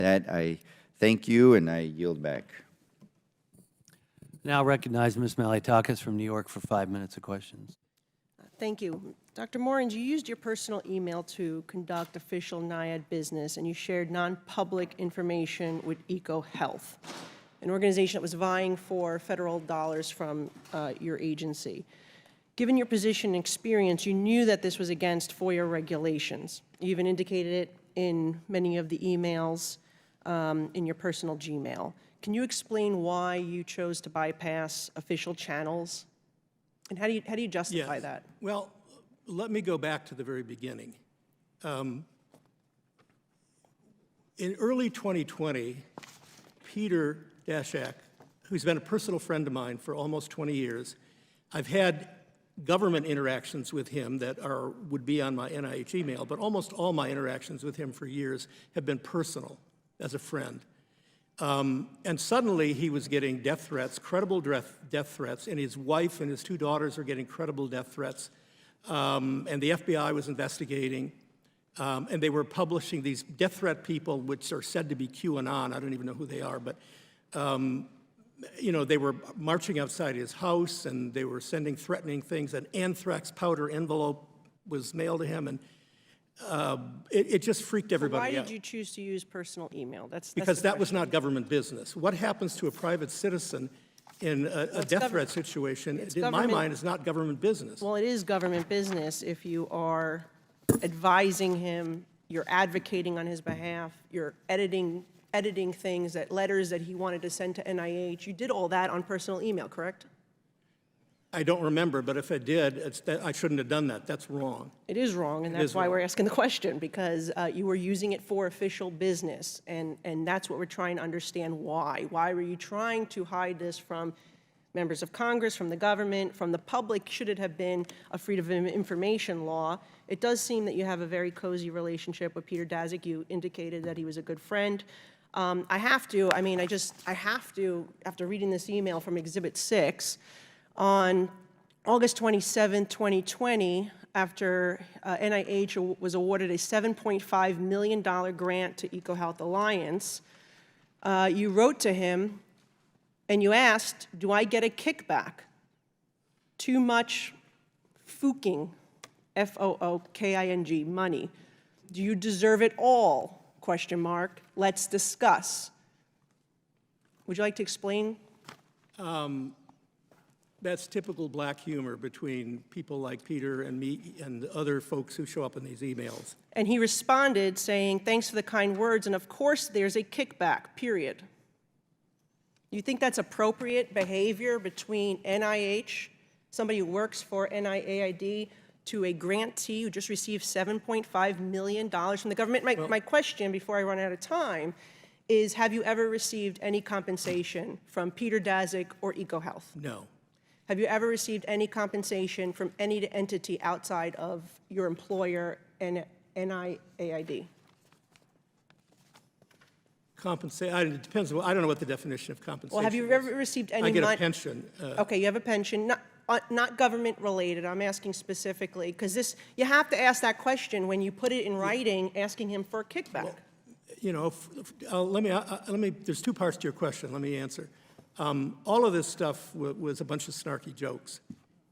That I thank you and I yield back. Now recognize Ms. Malliotakis from New York for 5 minutes of questions. Thank you. Dr. Morins, you used your personal email to conduct official NIAID business, and you shared non-public information with EcoHealth, an organization that was vying for federal dollars from your agency. Given your position and experience, you knew that this was against FOIA regulations. You even indicated it in many of the emails in your personal Gmail. Can you explain why you chose to bypass official channels? And how do you justify that? Well, let me go back to the very beginning. In early 2020, Peter Daszak, who's been a personal friend of mine for almost 20 years, I've had government interactions with him that would be on my NIH email, but almost all my interactions with him for years have been personal, as a friend. And suddenly he was getting death threats, credible death threats, and his wife and his 2 daughters are getting credible death threats. And the FBI was investigating, and they were publishing these death threat people, which are said to be QAnon. I don't even know who they are, but you know, they were marching outside his house, and they were sending threatening things. An anthrax powder envelope was mailed to him, and it just freaked everybody out. Why did you choose to use personal email? Because that was not government business. What happens to a private citizen in a death threat situation, in my mind, is not government business. Well, it is government business if you are advising him, you're advocating on his behalf, you're editing things, letters that he wanted to send to NIH. You did all that on personal email, correct? I don't remember, but if I did, I shouldn't have done that. That's wrong. It is wrong, and that's why we're asking the question, because you were using it for official business, and that's what we're trying to understand why. Why were you trying to hide this from members of Congress, from the government, from the public? Should it have been a freedom of information law? It does seem that you have a very cozy relationship with Peter Daszak. You indicated that he was a good friend. I have to, after reading this email from Exhibit 6, on August 27, 2020, after NIH was awarded a $7.5 million grant to EcoHealth Alliance, you wrote to him and you asked, do I get a kickback? Too much fooking, F-O-O-K-I-N-G, money. Do you deserve it all? Question mark. Let's discuss. Would you like to explain? That's typical black humor between people like Peter and me and other folks who show up in these emails. And he responded saying, thanks for the kind words, and of course there's a kickback, period. You think that's appropriate behavior between NIH, somebody who works for NIAID, to a grantee who just received $7.5 million from the government? My question, before I run out of time, is have you ever received any compensation from Peter Daszak or EcoHealth? No. Have you ever received any compensation from any entity outside of your employer and NIAID? It depends. I don't know what the definition of compensation is. Well, have you ever received any money? I get a pension. Okay, you have a pension, not government related. I'm asking specifically, because you have to ask that question when you put it in writing, asking him for a kickback. Well, you know, there's 2 parts to your question. Let me answer. All of this stuff was a bunch of snarky jokes.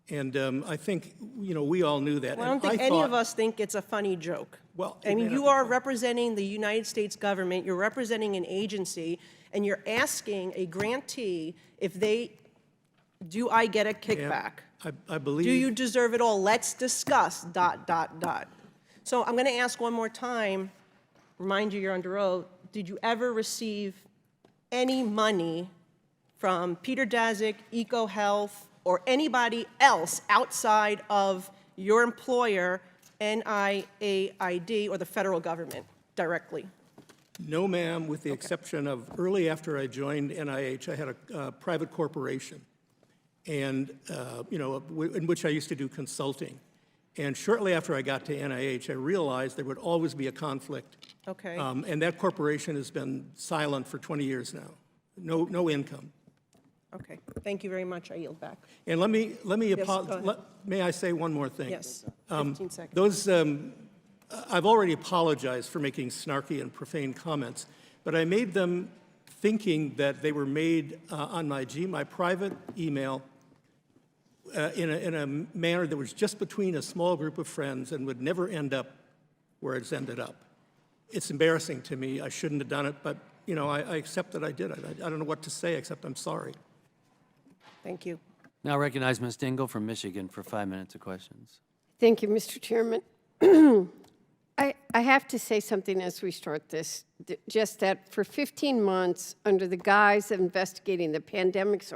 And I think, you know, we all knew that. Well, I don't think any of us think it's a funny joke. Well, I mean, you are representing the United States government, you're representing an agency, and you're asking a grantee if do I get a kickback? I believe. Do you deserve it all? Let's discuss, ... So I'm going to ask one more time, remind you you're under oath, did you ever receive any money from Peter Daszak, EcoHealth, or anybody else outside of your employer, NIAID, or the federal government directly? No, ma'am, with the exception of early after I joined NIH, I had a private corporation, and you know, in which I used to do consulting. And shortly after I got to NIH, I realized there would always be a conflict. Okay. And that corporation has been silent for 20 years now. No income. Okay. Thank you very much. I yield back. And Yes, may I say one more thing? Yes. 15 seconds. I've already apologized for making snarky and profane comments, but I made them thinking that they were made on my private email in a manner that was just between a small group of friends and would never end up where it's ended up. It's embarrassing to me. I shouldn't have done it, but you know, I accept that I did it. I don't know what to say except I'm sorry. Thank you. Now recognize Ms. Dingle from Michigan for 5 minutes of questions. Thank you, Mr. Chairman. I have to say something as we start this, just that for 15 months, under the guise of investigating the pandemic's